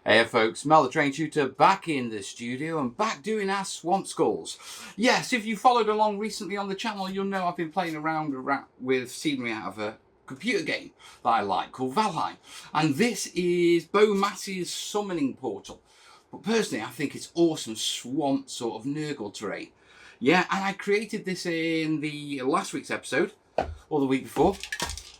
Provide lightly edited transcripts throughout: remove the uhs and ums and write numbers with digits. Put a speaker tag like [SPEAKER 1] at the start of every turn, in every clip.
[SPEAKER 1] Hey folks, Mel the Train Tutor back in the studio and back doing our swamp skulls. Yes, if you followed along recently on the channel, you'll know I've been playing around with scenery out of a computer game that I like called Valhiem. And this is Bo Massey's summoning portal. But personally, I think it's awesome swamp sort of Nurgle terrain. Yeah, and I created this in the last week's episode, or the week before.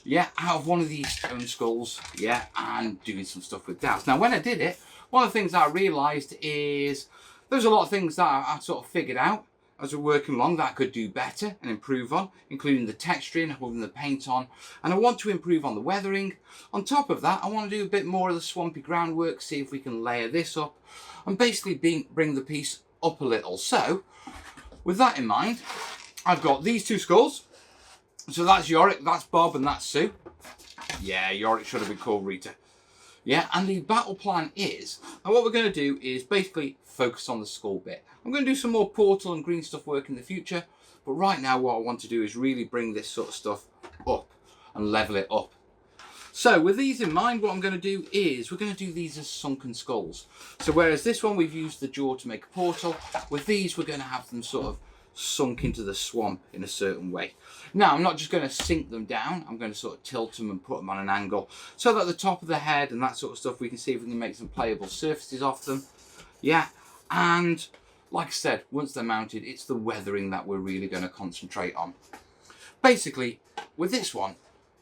[SPEAKER 1] Yeah, out of one of these stone skulls, yeah, and doing some stuff with that. Now, when I did it, one of the things I realised is there's a lot of things that I sort of figured out as we're working along that I could do better and improve on, including the texturing, putting the paint on, and I want to improve on the weathering. On top of that, I want to do a bit more of the swampy groundwork, see if we can layer this up, and basically bring the piece up a little. So, with that in mind, I've got these two skulls. So that's Yorick, that's Bob, and that's Sue. Yeah, Yorick should have been called Rita. Yeah, and the battle plan is, and what we're going to do is basically focus on the skull bit. I'm going to do some more portal and green stuff work in the future, but right now what I want to do is really bring this sort of stuff up and level it up. So with these in mind, what I'm going to do is we're going to do these as sunken skulls. So whereas this one we've used the jaw to make a portal, with these we're going to have them sort of sunk into the swamp in a certain way. Now, I'm not just going to sink them down, I'm going to sort of tilt them and put them on an angle so that the top of the head and that sort of stuff, we can see if we can make some playable surfaces off them. Yeah, and like I said, once they're mounted, it's the weathering that we're really going to concentrate on. Basically, with this one,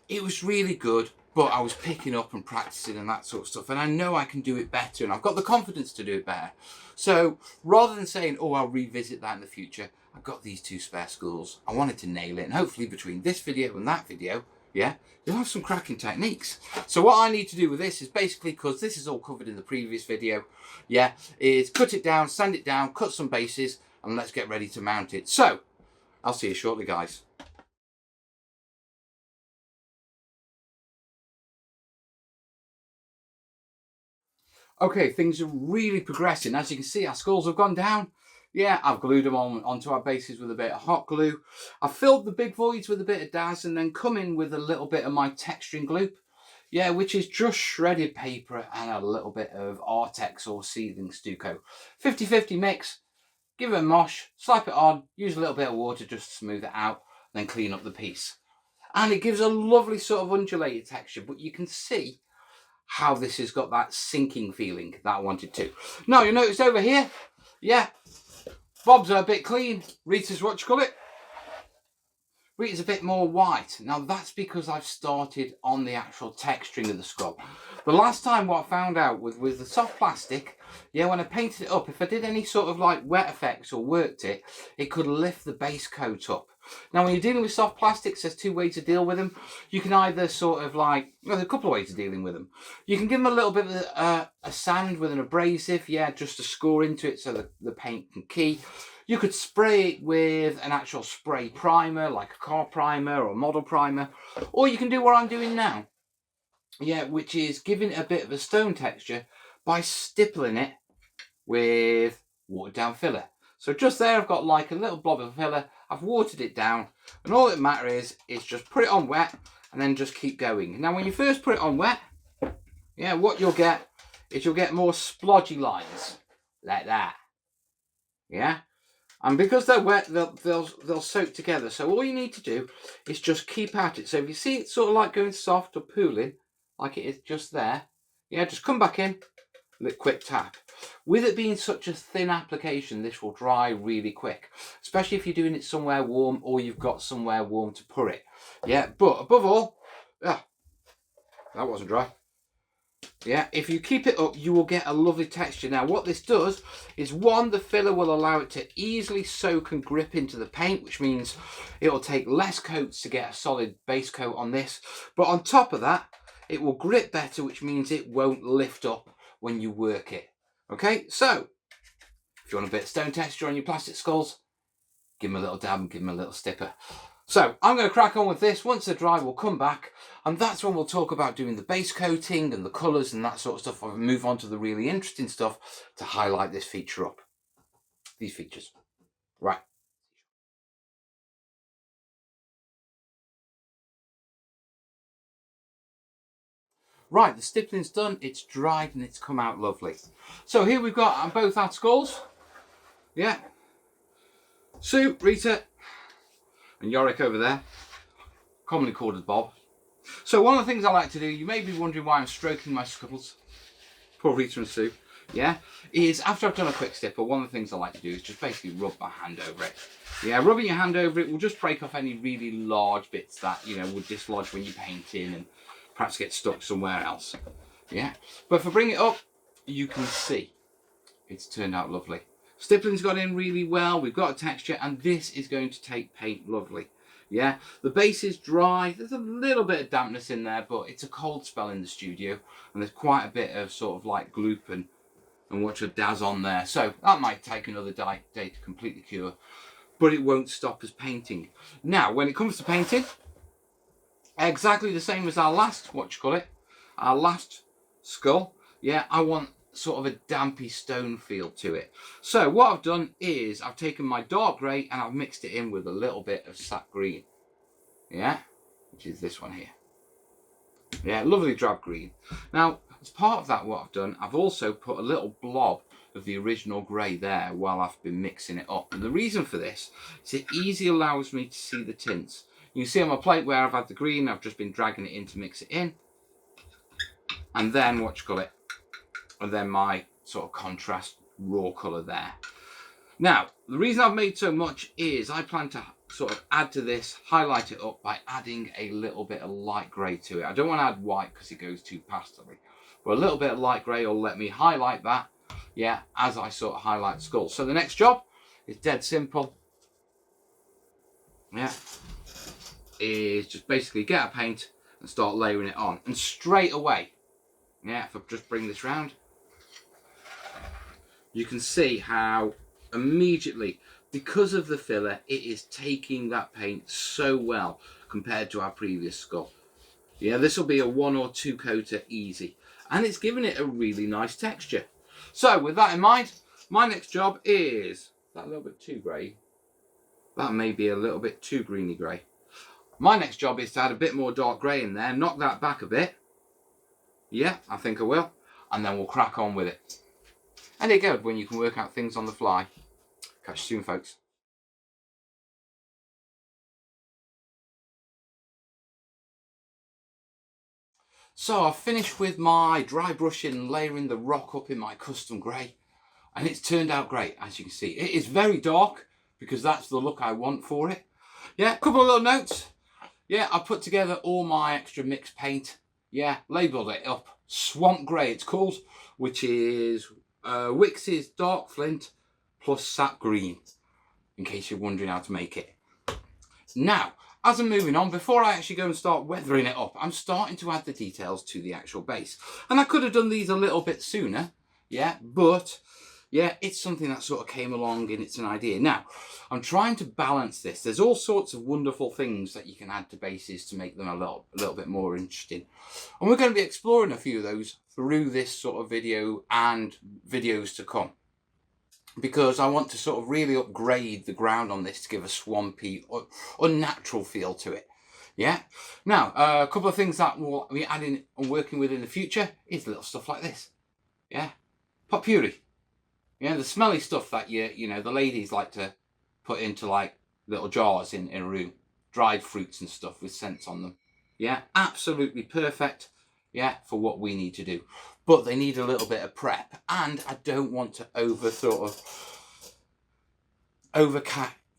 [SPEAKER 1] it was really good, but I was picking up and practicing and that sort of stuff, and I know I can do it better, and I've got the confidence to do it better. So rather than saying, oh, I'll revisit that in the future, I've got these two spare skulls. I wanted to nail it, and hopefully between this video and that video, yeah, you'll have some cracking techniques. So what I need to do with this is basically, because this is all covered in the previous video, yeah, is cut it down, sand it down, cut some bases, and let's get ready to mount it. So I'll see you shortly, guys. Okay, things are really progressing. As you can see, our skulls have gone down. Yeah, I've glued them onto our bases with a bit of hot glue. I've filled the big voids with a bit of Daz and then come in with a little bit of my texturing glue. Yeah, which is just shredded paper and a little bit of Artex or seething stucco. 50-50 mix. Give it a mosh, slap it on, use a little bit of water just to smooth it out, then clean up the piece. And it gives a lovely sort of undulated texture, but you can see how this has got that sinking feeling that I wanted to. Now, you notice over here, yeah, Bob's a bit clean. Rita's, what you call it? Rita's a bit more white. Now, that's because I've started on the actual texturing of the skull. The last time what I found out with the soft plastic, yeah, when I painted it up, if I did any sort of like wet effects or worked it, it could lift the base coat up. Now, when you're dealing with soft plastics, there's two ways to deal with them. You can either sort of like, well, there's a couple of ways of dealing with them. You can give them a little bit of a sand with an abrasive, yeah, just to score into it so the paint can key. You could spray it with an actual spray primer, like a car primer or a model primer. Or you can do what I'm doing now, yeah, which is giving it a bit of a stone texture by stippling it with watered down filler. So just there I've got like a little blob of filler, I've watered it down, and all that matters is just put it on wet and then just keep going. Now when you first put it on wet, yeah, what you'll get is you'll get more splodgy lines, like that, yeah? And because they're wet, they'll soak together. So all you need to do is just keep at it. So if you see it sort of like going soft or pooling, like it is just there, yeah, just come back in, quick tap. With it being such a thin application, this will dry really quick, especially if you're doing it somewhere warm or you've got somewhere warm to put it. Yeah, but above all, that wasn't dry. Yeah, if you keep it up, you will get a lovely texture. Now, what this does is, one, the filler will allow it to easily soak and grip into the paint, which means it will take less coats to get a solid base coat on this. But on top of that, it will grip better, which means it won't lift up when you work it. Okay, so if you want a bit of stone texture on your plastic skulls, give them a little dab and give them a little stipper. So I'm going to crack on with this. Once they're dry, we'll come back, and that's when we'll talk about doing the base coating and the colours and that sort of stuff. I'll move on to the really interesting stuff to highlight this feature up. These features. Right. Right, the stippling's done, it's dried, and it's come out lovely. So here we've got both our skulls. Yeah. Sue, Rita, and Yorick over there, commonly called as Bob. So one of the things I like to do, you may be wondering why I'm stroking my skulls, poor Rita and Sue, yeah, is after I've done a quick stipple, one of the things I like to do is just basically rub my hand over it. Yeah, rubbing your hand over it will just break off any really large bits that, you know, would dislodge when you're painting and perhaps get stuck somewhere else. Yeah, but if I bring it up, you can see it's turned out lovely. Stippling's got in really well, we've got a texture, and this is going to take paint lovely. Yeah, the base is dry, there's a little bit of dampness in there, but it's a cold spell in the studio, and there's quite a bit of sort of like gloop and what your daz on there, so that might take another day to completely cure, but it won't stop us painting. Now, when it comes to painting, exactly the same as our last, our last skull, yeah, I want sort of a dampy stone feel to it. So what I've done is I've taken my dark grey and I've mixed it in with a little bit of sap green, yeah, which is this one here. Yeah, lovely drab green. Now, as part of that, what I've done, I've also put a little blob of the original grey there while I've been mixing it up. And the reason for this is it easily allows me to see the tints. You can see on my plate where I've had the green, I've just been dragging it in to mix it in. And then, and then my sort of contrast raw colour there. Now, the reason I've made so much is I plan to sort of add to this, highlight it up by adding a little bit of light grey to it. I don't want to add white because it goes too pastel-y, but a little bit of light grey will let me highlight that, yeah, as I sort of highlight the skull. So the next job is dead simple, yeah, is just basically get a paint and start layering it on. And straight away, yeah, if I just bring this round, you can see how immediately, because of the filler, it is taking that paint so well compared to our previous skull. Yeah, this will be a 1 or 2 coater easy, and it's giving it a really nice texture. So with that in mind, my next job is that a little bit too grey. That may be a little bit too greeny grey. My next job is to add a bit more dark grey in there, knock that back a bit. Yeah, I think I will, and then we'll crack on with it. And it's good when you can work out things on the fly. Catch you soon, folks. So I've finished with my dry brushing and layering the rock up in my custom grey, and it's turned out great, as you can see. It is very dark because that's the look I want for it. Yeah, a couple of little notes. Yeah, I put together all my extra mixed paint. Yeah, labelled it up. Swamp Grey it's called, which is Wix's Dark Flint plus Sap Green, in case you're wondering how to make it. Now, as I'm moving on, before I actually go and start weathering it up, I'm starting to add the details to the actual base. And I could have done these a little bit sooner, yeah, but yeah, it's something that sort of came along and it's an idea. Now, I'm trying to balance this. There's all sorts of wonderful things that you can add to bases to make them a little bit more interesting. And we're going to be exploring a few of those through this sort of video and videos to come, because I want to sort of really upgrade the ground on this to give a swampy, unnatural feel to it. Yeah. Now, a couple of things that we'll be adding and working with in the future is little stuff like this. Yeah. Potpourri. Yeah, the smelly stuff that you know, the ladies like to put into like little jars in a room. Dried fruits and stuff with scents on them. Yeah, absolutely perfect. Yeah, for what we need to do. But they need a little bit of prep, and I don't want to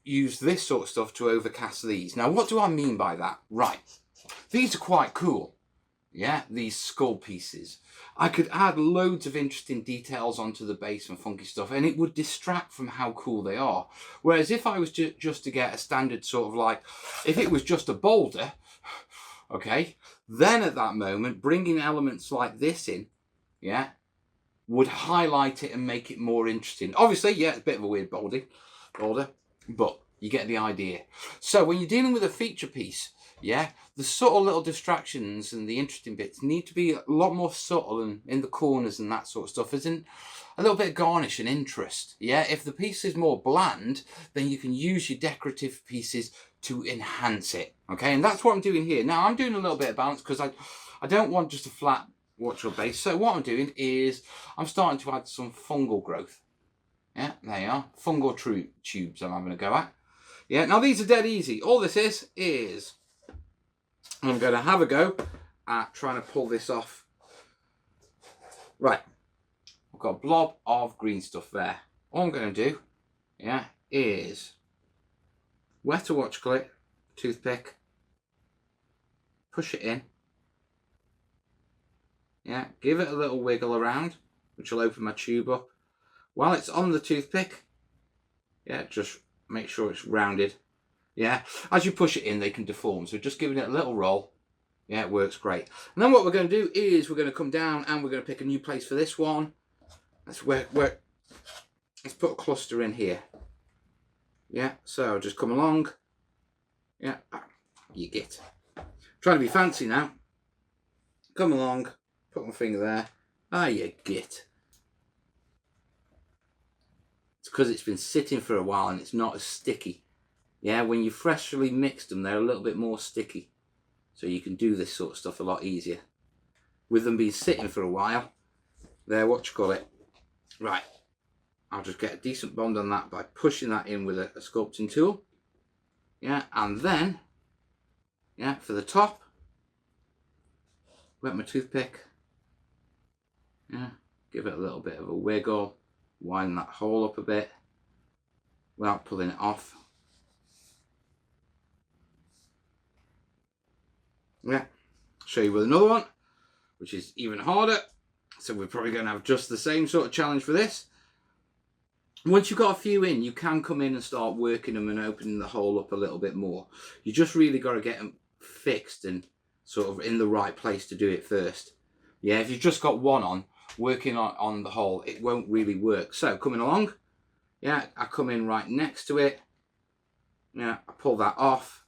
[SPEAKER 1] use this sort of stuff to overcast these. Now, what do I mean by that? Right, these are quite cool. Yeah, these skull pieces. I could add loads of interesting details onto the base and funky stuff, and it would distract from how cool they are. Whereas if I was just to get a standard sort of like, if it was just a boulder, okay, then at that moment, bringing elements like this in, yeah, would highlight it and make it more interesting. Obviously, yeah, it's a bit of a weird boulder, but you get the idea. So when you're dealing with a feature piece, yeah, the subtle little distractions and the interesting bits need to be a lot more subtle and in the corners and that sort of stuff, as in a little bit of garnish and interest. Yeah, if the piece is more bland, then you can use your decorative pieces to enhance it. Okay, and that's what I'm doing here. Now I'm doing a little bit of balance because I don't want just a flat watch base. So what I'm doing is I'm starting to add some fungal growth. Yeah, there you are. Fungal tubes I'm having a go at. Yeah, now these are dead easy. All this is I'm going to have a go at trying to pull this off. Right, I've got a blob of green stuff there. All I'm going to do, yeah, is wet a watch clip, toothpick, push it in. Yeah, give it a little wiggle around, which will open my tube up. While it's on the toothpick, yeah, just make sure it's rounded. Yeah, as you push it in, they can deform. So just giving it a little roll. Yeah, it works great. And then what we're going to do is we're going to come down and we're going to pick a new place for this one. That's where let's put a cluster in here. Yeah, so just come along. Yeah, you get. Trying to be fancy now. Come along, put my finger there. Ah, you get. It's because it's been sitting for a while and it's not as sticky. Yeah, when you freshly mixed them, they're a little bit more sticky. So you can do this sort of stuff a lot easier. With them being sitting for a while, they're what you call it. Right, I'll just get a decent bond on that by pushing that in with a sculpting tool. Yeah, and then, yeah, for the top, wet my toothpick. Yeah, give it a little bit of a wiggle, widen that hole up a bit without pulling it off. Yeah, show you with another one, which is even harder. So we're probably going to have just the same sort of challenge for this. Once you've got a few in, you can come in and start working them and opening the hole up a little bit more. You just really got to get them fixed and sort of in the right place to do it first. Yeah, if you've just got one on, working on the hole, it won't really work. So coming along, yeah, I come in right next to it. Yeah, I pull that off,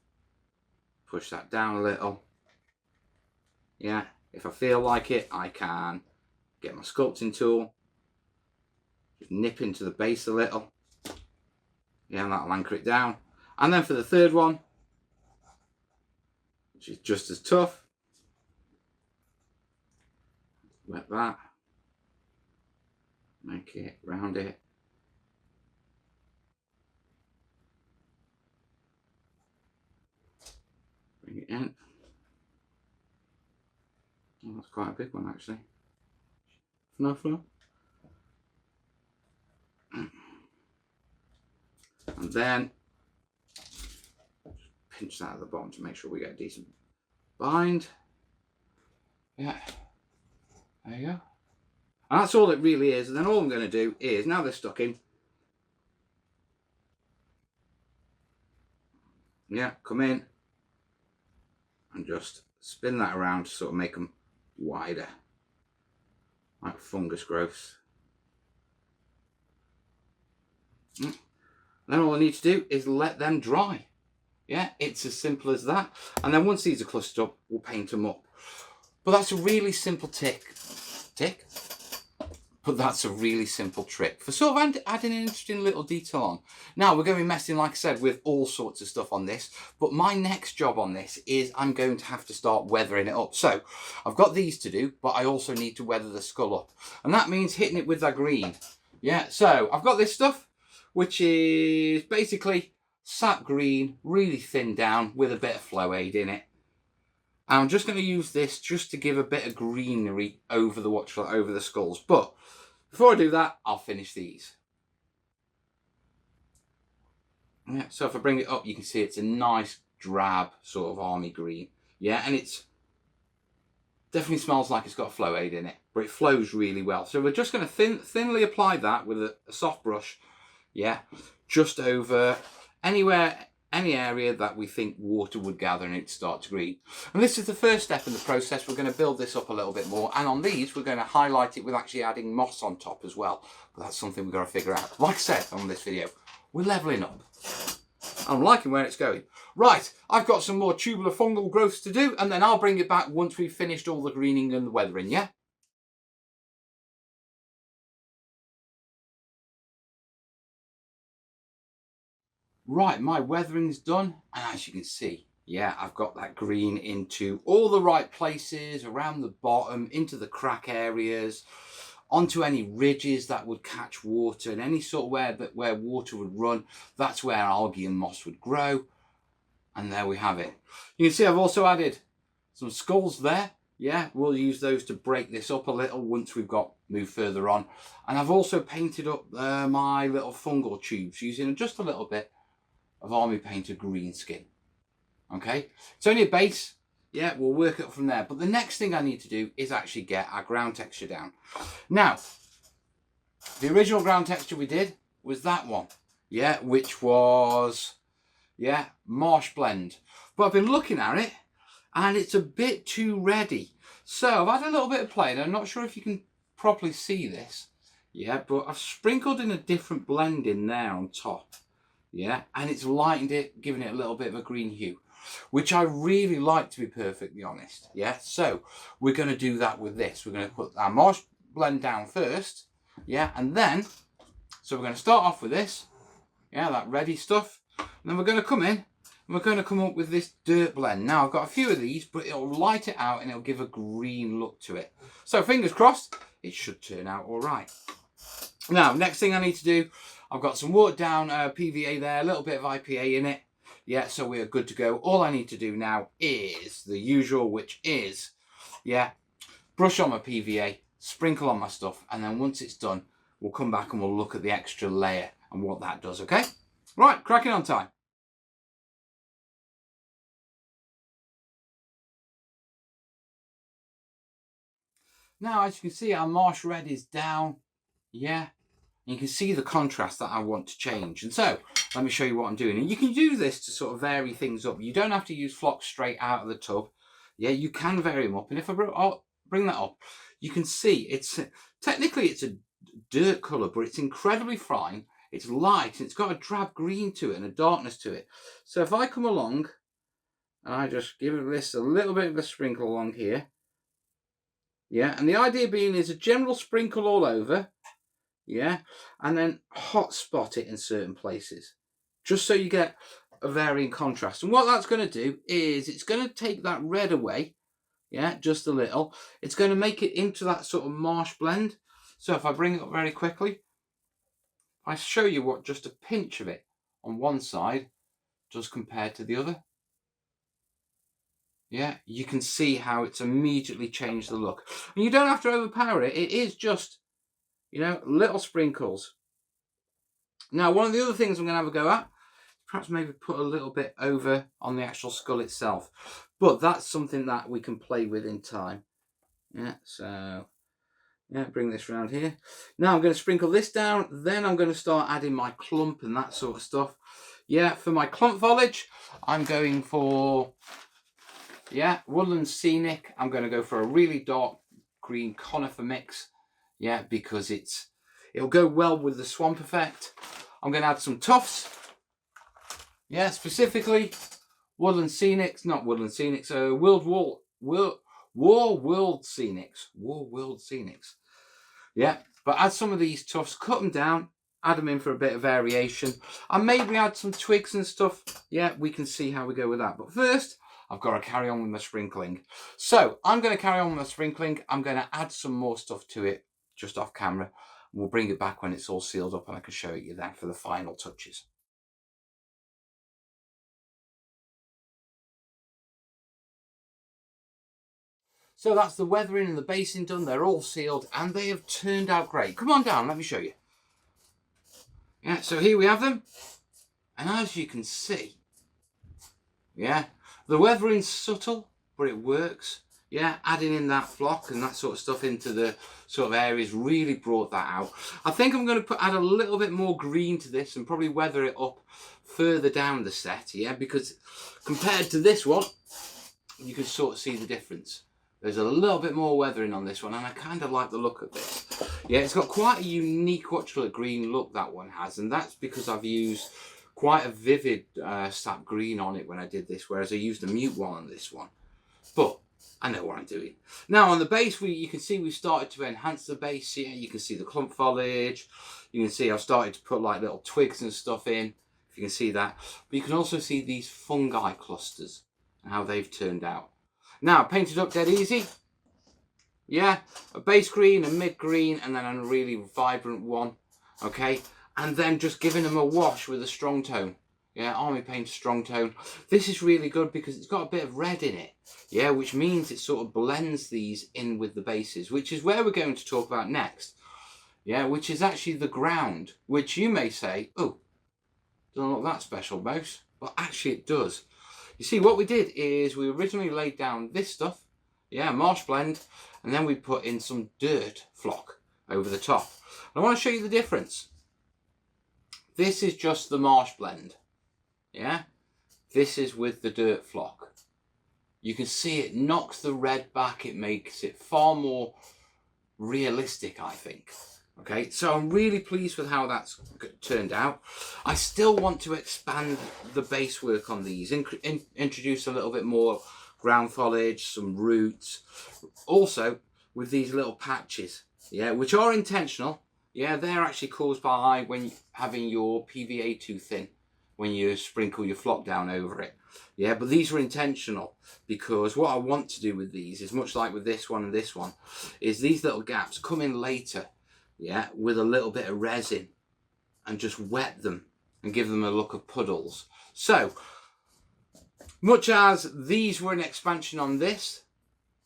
[SPEAKER 1] push that down a little. Yeah, if I feel like it, I can get my sculpting tool, just nip into the base a little. Yeah, and that'll anchor it down. And then for the third one, which is just as tough, wet that, make it, round it. Bring it in. Oh, that's quite a big one actually. No. And then pinch that at the bottom to make sure we get a decent bind. Yeah, there you go. And that's all it really is. And then all I'm going to do is, now they're stuck in, yeah, come in and just spin that around to sort of make them wider, like fungus growths. Then all I need to do is let them dry. Yeah, it's as simple as that. And then once these are clustered up, we'll paint them up. But that's a really simple but that's a really simple trick for sort of adding an interesting little detail on. Now, we're going to be messing, like I said, with all sorts of stuff on this. But my next job on this is I'm going to have to start weathering it up. So I've got these to do, but I also need to weather the skull up. And that means hitting it with that green. Yeah, so I've got this stuff, which is basically sap green, really thinned down with a bit of flow aid in it. And I'm just going to use this just to give a bit of greenery over the over the skulls. But before I do that, I'll finish these. Yeah, so if I bring it up, you can see it's a nice drab sort of army green. Yeah, and it's definitely smells like it's got a flow aid in it, but it flows really well. So we're just going to thinly apply that with a soft brush. Yeah, just over any area that we think water would gather and it start to green. And this is the first step in the process. We're going to build this up a little bit more. And on these, we're going to highlight it with actually adding moss on top as well. But that's something we've got to figure out. Like I said on this video, we're leveling up. I'm liking where it's going. Right, I've got some more tubular fungal growths to do, and then I'll bring it back once we've finished all the greening and the weathering, yeah? Right, my weathering's done, and as you can see, Yeah, I've got that green into all the right places, around the bottom, into the crack areas, onto any ridges that would catch water, and any sort of where water would run, that's where algae and moss would grow. And there we have it. You can see I've also added some skulls there. Yeah, we'll use those to break this up a little once we've moved further on. And I've also painted up my little fungal tubes using just a little bit of Army Painter green skin. Okay, it's only a base. Yeah, we'll work it up from there. But the next thing I need to do is actually get our ground texture down. Now, the original ground texture we did was that one. Yeah, which was, yeah, marsh blend. But I've been looking at it and it's a bit too reddy. So I've had a little bit of play, and I'm not sure if you can properly see this. Yeah, but I've sprinkled in a different blend in there on top. Yeah, and it's lightened it, giving it a little bit of a green hue, which I really like, to be perfectly honest. Yeah, so we're going to do that with this. We're going to put our marsh blend down first. Yeah, and then, so we're going to start off with this. Yeah, that ready stuff. And then we're going to come in and we're going to come up with this dirt blend. Now, I've got a few of these, but it'll light it out and it'll give a green look to it. So fingers crossed, it should turn out all right. Now, next thing I need to do, I've got some watered down PVA there, a little bit of IPA in it. Yeah, so we're good to go. All I need to do now is the usual, which is, yeah, brush on my PVA, sprinkle on my stuff, and then once it's done, we'll come back and we'll look at the extra layer and what that does, okay? Right, cracking on time. Now, as you can see, our marsh red is down. Yeah, and you can see the contrast that I want to change. And so, let me show you what I'm doing. And you can do this to sort of vary things up. You don't have to use flocks straight out of the tub. Yeah, you can vary them up. And if I bring that up, you can see technically it's a dirt colour, but it's incredibly fine. It's light, and it's got a drab green to it and a darkness to it. So if I come along and I just give this a little bit of a sprinkle along here. Yeah, and the idea being is a general sprinkle all over. Yeah, and then hot spot it in certain places, just so you get a varying contrast. And what that's going to do is it's going to take that red away. Yeah, just a little. It's going to make it into that sort of marsh blend. So if I bring it up very quickly, I show you what just a pinch of it on one side does compared to the other. Yeah, you can see how it's immediately changed the look. And you don't have to overpower it. It is just, you know, little sprinkles. Now, one of the other things I'm going to have a go at, perhaps maybe put a little bit over on the actual skull itself. But that's something that we can play with in time. Yeah, so, yeah, bring this around here. Now I'm going to sprinkle this down. Then I'm going to start adding my clump and that sort of stuff. Yeah, for my clump foliage, I'm going for, yeah, woodland scenic. I'm going to go for a really dark green conifer mix. Yeah, because it'll go well with the swamp effect. I'm going to add some tufts. Yeah, specifically woodland scenics, not woodland scenics, war world scenics. Yeah, but add some of these tufts, cut them down, add them in for a bit of variation, and maybe add some twigs and stuff. Yeah, we can see how we go with that. But first, I've got to carry on with my sprinkling. So I'm going to carry on with my sprinkling. I'm going to add some more stuff to it just off camera. We'll bring it back when it's all sealed up and I can show you that for the final touches. So that's the weathering and the basing done. They're all sealed and they have turned out great. Come on down, let me show you. Yeah, so here we have them. And as you can see, yeah, the weathering's subtle, but it works. Yeah, adding in that flock and that sort of stuff into the sort of areas really brought that out. I think I'm going to add a little bit more green to this and probably weather it up further down the set, yeah, because compared to this one, you can sort of see the difference. There's a little bit more weathering on this one, and I kind of like the look of this. Yeah, it's got quite a unique watchlet green look, that one has, and that's because I've used quite a vivid sap green on it when I did this, whereas I used a mute one on this one. But I know what I'm doing. Now on the base, you can see we started to enhance the base here. You can see the clump foliage. You can see I've started to put like little twigs and stuff in, if you can see that. But you can also see these fungi clusters. how they've turned out. Now, painted up dead easy. Yeah, a base green, a mid green, and then a really vibrant one. Okay, and then just giving them a wash with a strong tone. Yeah, army paint strong tone. This is really good because it's got a bit of red in it. Yeah, which means it sort of blends these in with the bases, which is where we're going to talk about next. Yeah, which is actually the ground, which you may say, oh, doesn't look that special, Mouse. But actually it does. You see, what we did is we originally laid down this stuff, yeah, marsh blend, and then we put in some dirt flock over the top. And I want to show you the difference. This is just the marsh blend, yeah? This is with the dirt flock. You can see it knocks the red back. It makes it far more realistic, I think. Okay, so I'm really pleased with how that's turned out. I still want to expand the base work on these, introduce a little bit more ground foliage, some roots. Also, with these little patches, yeah, which are intentional. Yeah, they're actually caused by when having your PVA too thin, when you sprinkle your flock down over it. Yeah, but these are intentional because what I want to do with these is much like with this one and this one, is these little gaps come in later. Yeah, with a little bit of resin and just wet them and give them a look of puddles. So, much as these were an expansion on this,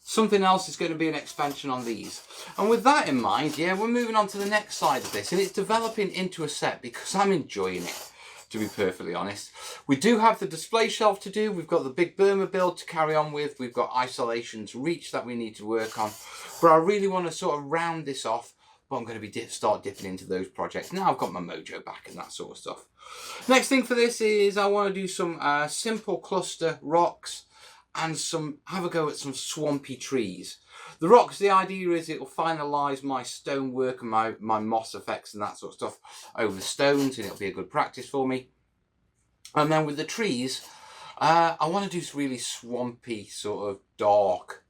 [SPEAKER 1] something else is going to be an expansion on these. And with that in mind, yeah, we're moving on to the next side of this, and it's developing into a set because I'm enjoying it, to be perfectly honest. We do have the display shelf to do. We've got the big Burma build to carry on with. We've got isolations, reach that we need to work on. But I really want to sort of round this off. But I'm going to be start dipping into those projects. Now I've got my mojo back and that sort of stuff. Next thing for this is I want to do some simple cluster rocks and have a go at some swampy trees. The rocks, the idea is it will finalise my stone work and my moss effects and that sort of stuff over the stones, and it'll be a good practice for me. And then with the trees, I want to do some really swampy, sort of dark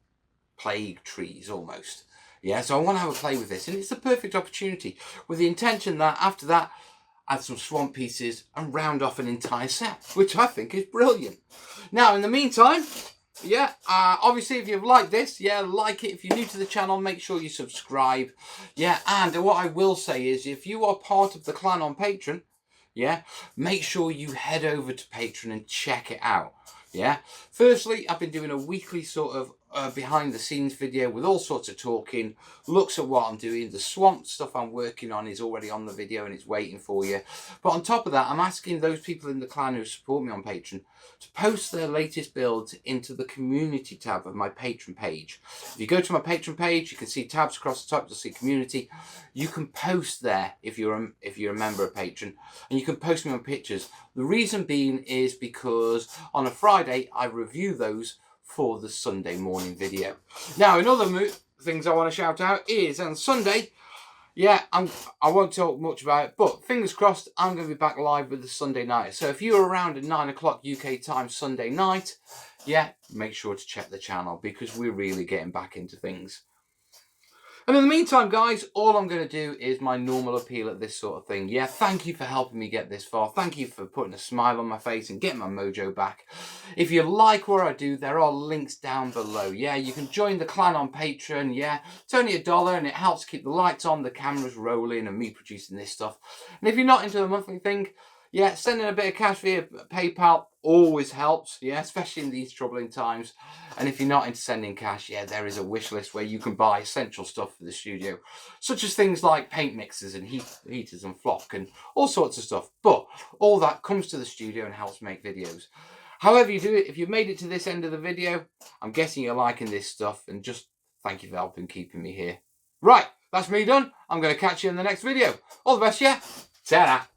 [SPEAKER 1] plague trees almost. Yeah, so I want to have a play with this, and it's the perfect opportunity with the intention that after that, add some swamp pieces and round off an entire set, which I think is brilliant. Now, in the meantime, yeah, obviously if you've liked this, yeah, like it. If you're new to the channel, make sure you subscribe. Yeah, and what I will say is if you are part of the clan on Patreon, yeah, make sure you head over to Patreon and check it out. Yeah, firstly, I've been doing a weekly sort of behind the scenes video with all sorts of talking, looks at what I'm doing. The swamp stuff I'm working on is already on the video and it's waiting for you. But on top of that, I'm asking those people in the clan who support me on Patreon to post their latest builds into the community tab of my Patreon page. If you go to my Patreon page, you can see tabs across the top, you'll see community. You can post there if you're a member of Patreon, and you can post me on pictures. The reason being is because on a Friday I review those for the Sunday morning video. Now, another things I want to shout out is on Sunday, yeah, I won't talk much about it, but fingers crossed, I'm going to be back live with the Sunday night. So if you're around at 9 o'clock UK time Sunday night, yeah, make sure to check the channel because we're really getting back into things. And in the meantime, guys, all I'm going to do is my normal appeal at this sort of thing. Yeah, thank you for helping me get this far. Thank you for putting a smile on my face and getting my mojo back. If you like what I do, there are links down below. Yeah, you can join the clan on Patreon. Yeah, it's only $1 and it helps keep the lights on, the cameras rolling and me producing this stuff. And if you're not into the monthly thing, yeah, sending a bit of cash via PayPal always helps, yeah, especially in these troubling times. And if you're not into sending cash, yeah, there is a wish list where you can buy essential stuff for the studio, such as things like paint mixers and heaters and flock and all sorts of stuff. But all that comes to the studio and helps make videos. However you do it, if you've made it to this end of the video, I'm guessing you're liking this stuff, and just thank you for helping keeping me here. Right, that's me done. I'm going to catch you in the next video. All the best, yeah? Ta-da.